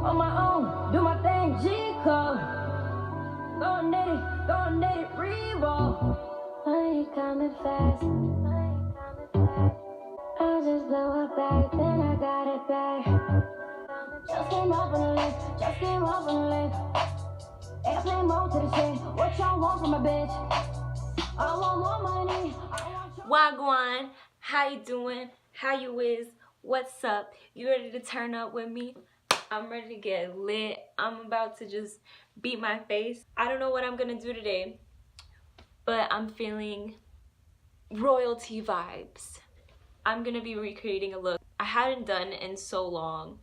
On my own, do my thing, G-Code. Gon' need it, Revo. I ain't coming fast. I just blow it back, then I got it back. Just came up on the list, just came up on the list. Airplane mode to the shit. What y'all want from a bitch? I want more money. Wagwan, how you doing? How you is? What's up? You ready to turn up with me? I'm ready to get lit. I'm about to just beat my face. I don't know what I'm gonna do today, but I'm feeling royalty vibes. I'm gonna be recreating a look I hadn't done in so long,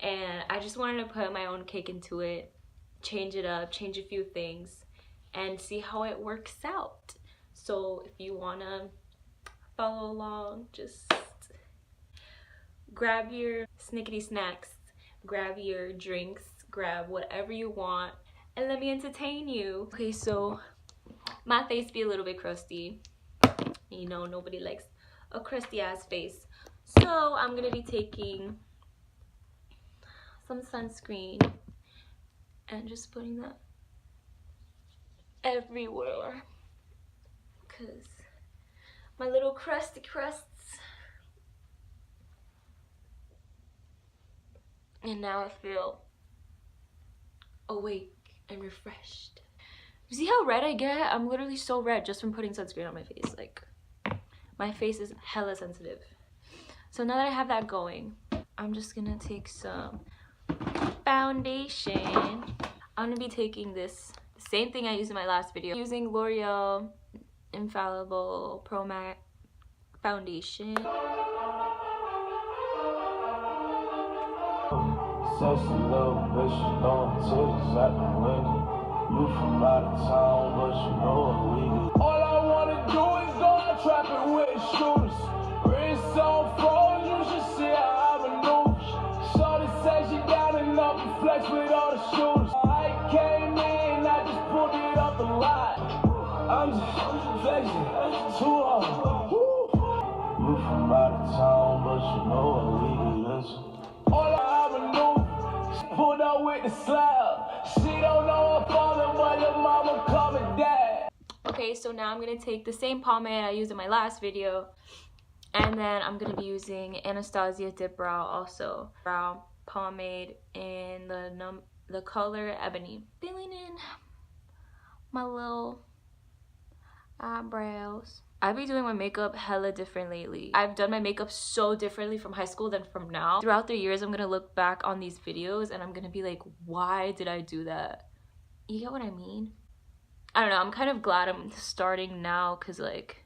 and I just wanted to put my own kick into it, change it up, change a few things, and see how it works out. So if you wanna follow along, just grab your snickety snacks, grab your drinks, grab whatever you want, and let me entertain you. Okay, so my face be a little bit crusty. You know, nobody likes a crusty ass face. So I'm gonna be taking some sunscreen and just putting that everywhere, because my little crusty crusts. And now I feel awake and refreshed. You see how red I get? I'm literally so red just from putting sunscreen on my face. Like, my face is hella sensitive. So now that I have that going, I'm just gonna take some foundation. I'm gonna be taking this, the same thing I used in my last video, using L'Oreal Infallible Pro Matte foundation. Sexy little bitch, throwing titties at the window. You from out of town, but you know what we do. All I wanna do is go out trapping with shooters. Wrist on froze, you should see how I maneuver. Shorty said she down and up and flex with all the shooters. I came in, I just pulled it off the line. I'm just flexing, too hard. You from out of town, but you know what we do. All I maneuver. Pulled up with the slab. She don't know her father, but your mama call me dad. Okay, so now I'm gonna take the same pomade I used in my last video, and then I'm gonna be using Anastasia Dip Brow, also brow pomade in the color Ebony. Filling in my little eyebrows. I've been doing my makeup hella different lately. I've done my makeup so differently from high school than from now. Throughout the years, I'm gonna look back on these videos and I'm gonna be like, why did I do that? You get what I mean? I don't know, I'm kind of glad I'm starting now, because like,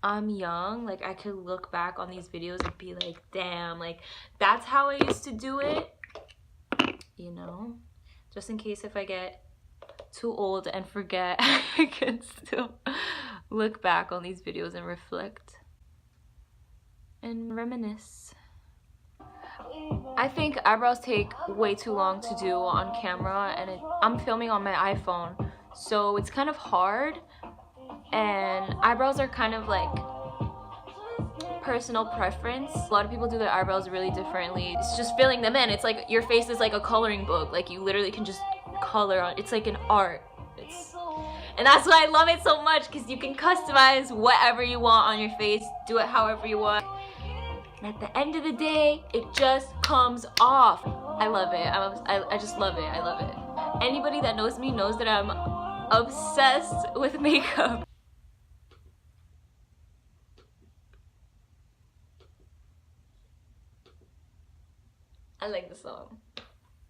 I'm young. Like, I could look back on these videos and be like, damn, like, that's how I used to do it. You know? Just in case if I get too old and forget, I can still look back on these videos and reflect and reminisce. I think eyebrows take way too long to do on camera, and I'm filming on my iPhone, so it's kind of hard, and eyebrows are kind of like personal preference. A lot of people do their eyebrows really differently. It's just filling them in. It's like your face is like a coloring book. Like, you literally can just color on. It's like an art. And that's why I love it so much, because you can customize whatever you want on your face, do it however you want, and at the end of the day, it just comes off. I love it. I just love it. I love it. Anybody that knows me knows that I'm obsessed with makeup. I like the song.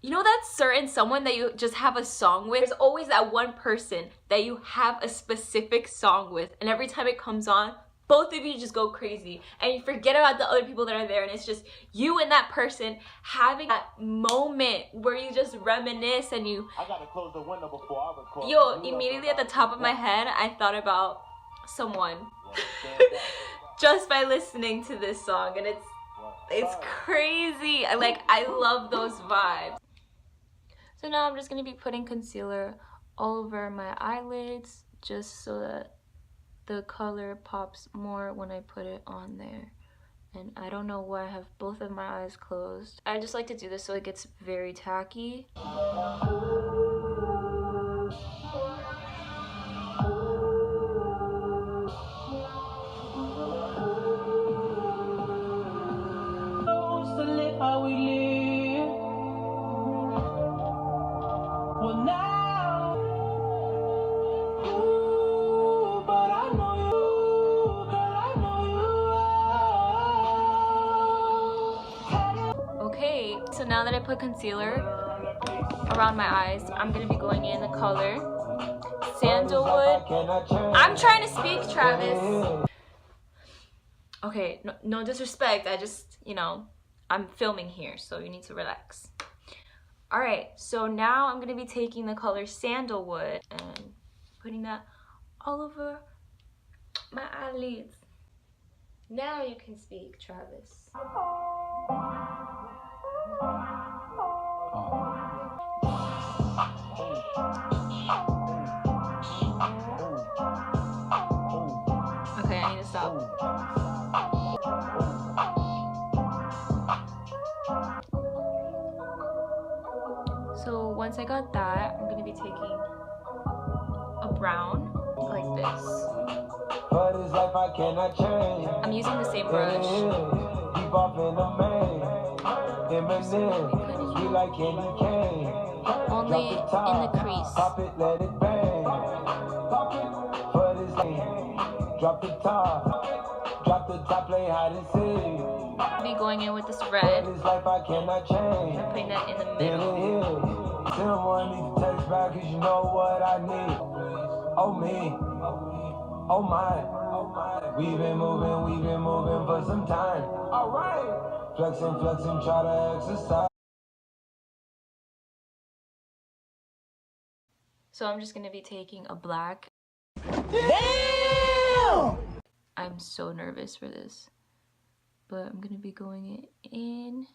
You know that certain someone that you just have a song with? There's always that one person that you have a specific song with, and every time it comes on, both of you just go crazy and you forget about the other people that are there, and it's just you and that person having that moment where you just reminisce and you... I gotta close the window before I record. Yo, immediately at the top of my head, I thought about someone just by listening to this song, and it's crazy. I love those vibes. So now I'm just gonna be putting concealer all over my eyelids, just so that the color pops more when I put it on there. And I don't know why I have both of my eyes closed. I just like to do this so it gets very tacky. Okay, so now that I put concealer around my eyes, I'm gonna be going in the color Sandalwood. I'm trying to speak, Travis. Okay, no disrespect. I just, you know, I'm filming here, so you need to relax. All right, so now I'm gonna be taking the color Sandalwood and putting that all over my eyelids. Now you can speak, Travis. Okay, I need to stop. So once I got that, I'm gonna be taking a brown like this. I'm using the same brush. Only in the crease. Drop the top, play hide and seek. I'll be going in with this red. I'm putting that in the middle. Someone need to text back cause you know what I need. Oh me, oh my. We've been moving for some time. Alright. Flexing, try to exercise. So I'm just gonna be taking a black. Damn! I'm so nervous for this. But I'm gonna be going it in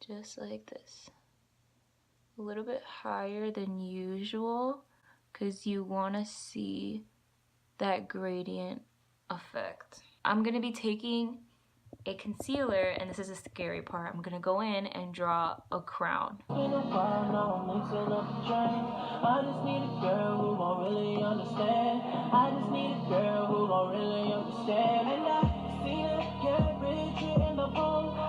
just like this. A little bit higher than usual because you want to see that gradient effect. I'm gonna be taking a concealer, and this is the scary part. I'm gonna go in and draw a crown. I just need a girl who gon' really understand. I just need a girl who gon' really understand. And I see that get rich in the bowl. I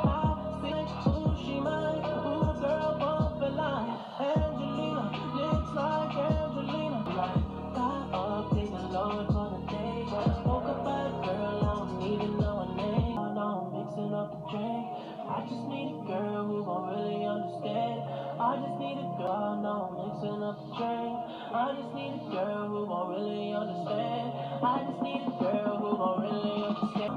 see like who she might, who the girl bump a line. Angelina, looks like Angelina. Like, got up, taking low for the day. Spoke about a girl, I don't even know her name. I know I'm mixing up the drink. I just need a girl who gon' really understand. I just need a girl, no, I'm mixing up the drink. I just need a girl who gon' really understand. I just need a girl who gon' really understand.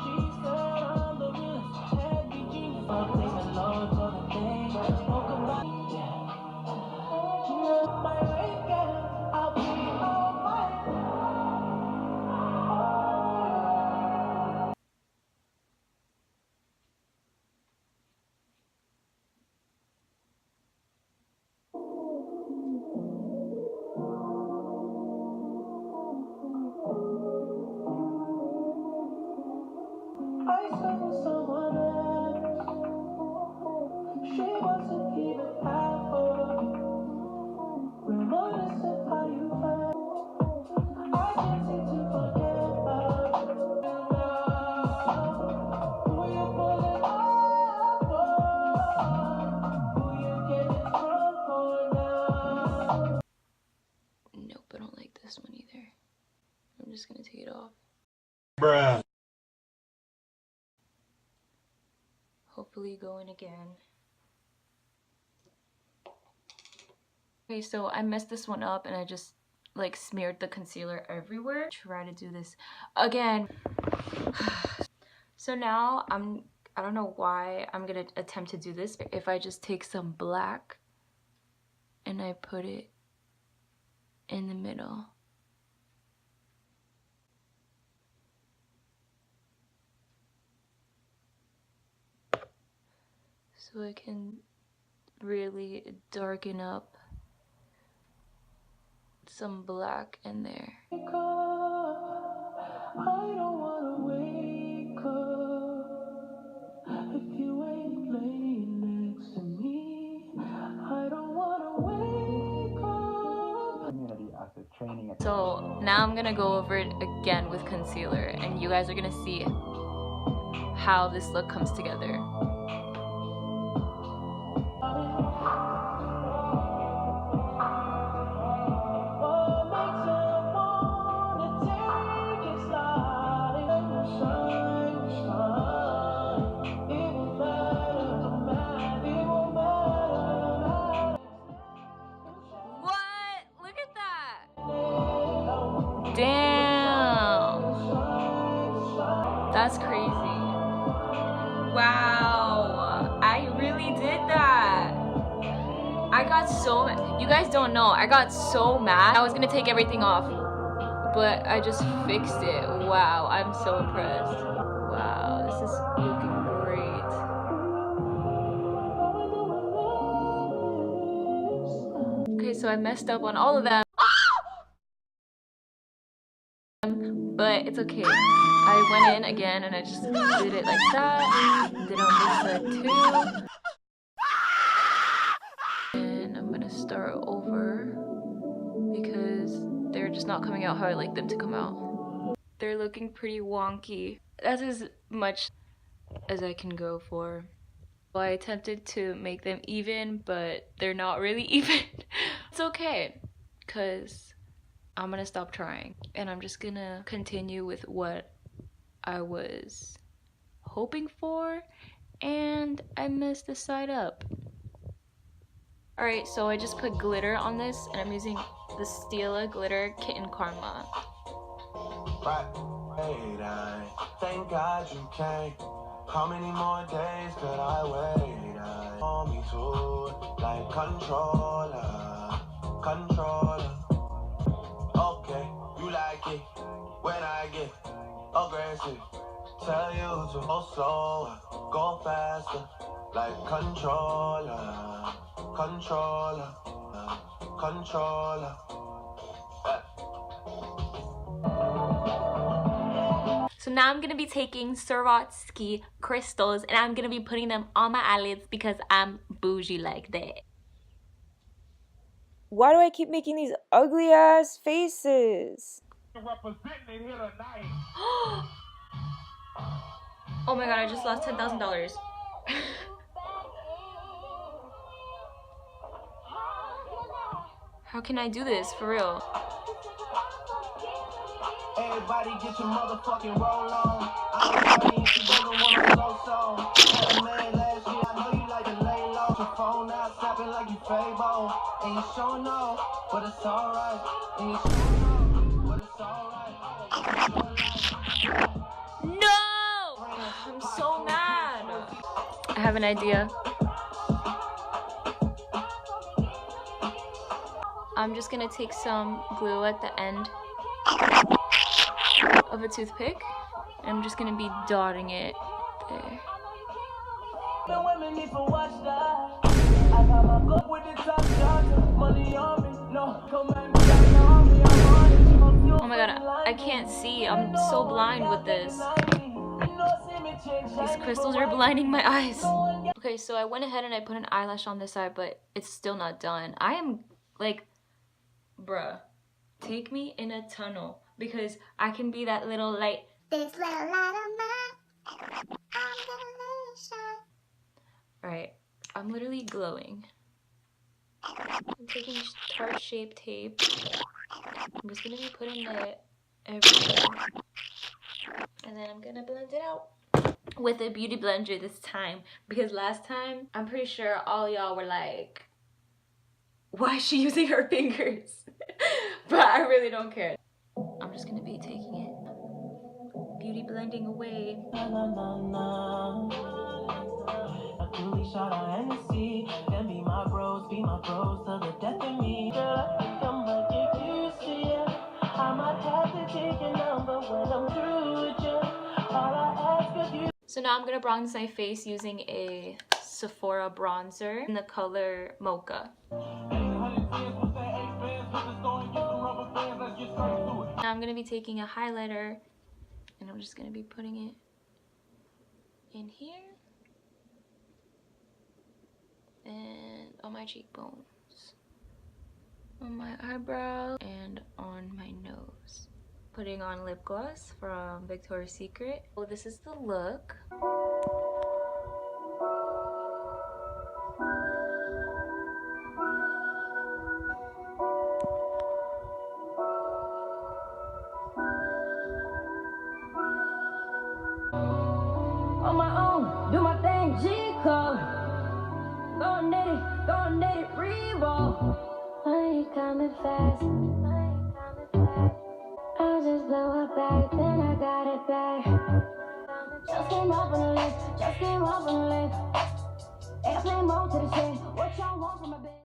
She said I'm the realest, heavy genius. I'm taking low for the day. Spoke about my weekend, I'll be all mine. I saw someone else. She wasn't even half of you. Reminiscent of how you felt. I can't seem to forget about you. Who you pulling up for? Who you getting drunk for now? Nope, I don't like this one either. I'm just gonna take it off. Bruh. Hopefully go in again. Okay, so I messed this one up and I just like smeared the concealer everywhere. Try to do this again. So now I don't know why I'm gonna attempt to do this. If I just take some black and I put it in the middle. So it can really darken up some black in there. I don't wanna wake So now I'm gonna go over it again with concealer, and you guys are gonna see how this look comes together. What? Look at that! Damn! That's crazy. Wow! I really did that! I got so mad. You guys don't know. I got so mad. I was gonna take everything off, but I just fixed it. Wow, I'm so impressed. Wow, this is looking great. Okay, so I messed up on all of them, but it's okay. I went in again and I just did it like that. Did on this side too. And I'm gonna start over because they're just not coming out how I like them to come out. They're looking pretty wonky. That's as much as I can go for. Well, I attempted to make them even, but they're not really even. It's okay, because I'm gonna stop trying. And I'm just gonna continue with what I was hoping for, and I messed the side up. Alright, so I just put glitter on this, and I'm using the Stila Glitter Kitten Karma. Right. Thank God you came. How many more days could I wait? Want me to, like controller. Okay, you like it when I get aggressive. Tell you to go slower, go faster, like controller. So now I'm gonna be taking Swarovski crystals and I'm gonna be putting them on my eyelids because I'm bougie like that. Why do I keep making these ugly ass faces? Oh my god, I just lost $10,000. How can I do this for real? Everybody get your motherfucking roll on. I'm funny if you doesn't want to slow song. Had a man last year, I know you like to lay low. Your phone out snapping like you Fable. And you sure know, but it's alright. And you sure know, but it's alright. No! I'm so mad. I have an idea. I'm just gonna take some glue at the end of a toothpick, and I'm just gonna be dotting it there. Oh my god, I can't see. I'm so blind with this. These crystals are blinding my eyes. Okay, so I went ahead and I put an eyelash on this side, but it's still not done. I am like, bruh, take me in a tunnel because I can be that little light. This little light of mine, I'm gonna let it shine. Right, I'm literally glowing. I'm taking tart shape tape. I'm just gonna be putting it everywhere. And then I'm gonna blend it out with a beauty blender this time. Because last time, I'm pretty sure all y'all were like, why is she using her fingers? But I really don't care. I'm just gonna be taking it, beauty blending away. So now I'm gonna bronze my face using a Sephora bronzer in the color Mocha. Now I'm gonna be taking a highlighter and I'm just gonna be putting it in here and on my cheekbones. on my eyebrow and on my nose. Putting on lip gloss from Victoria's Secret. Oh, this is the look. On my own, do my thing, G-Code. Go net it, reroll. I ain't coming fast. I just blow it back, then I got it back. Just came up on the list, Airplane mode to the shit. What y'all want from a bitch?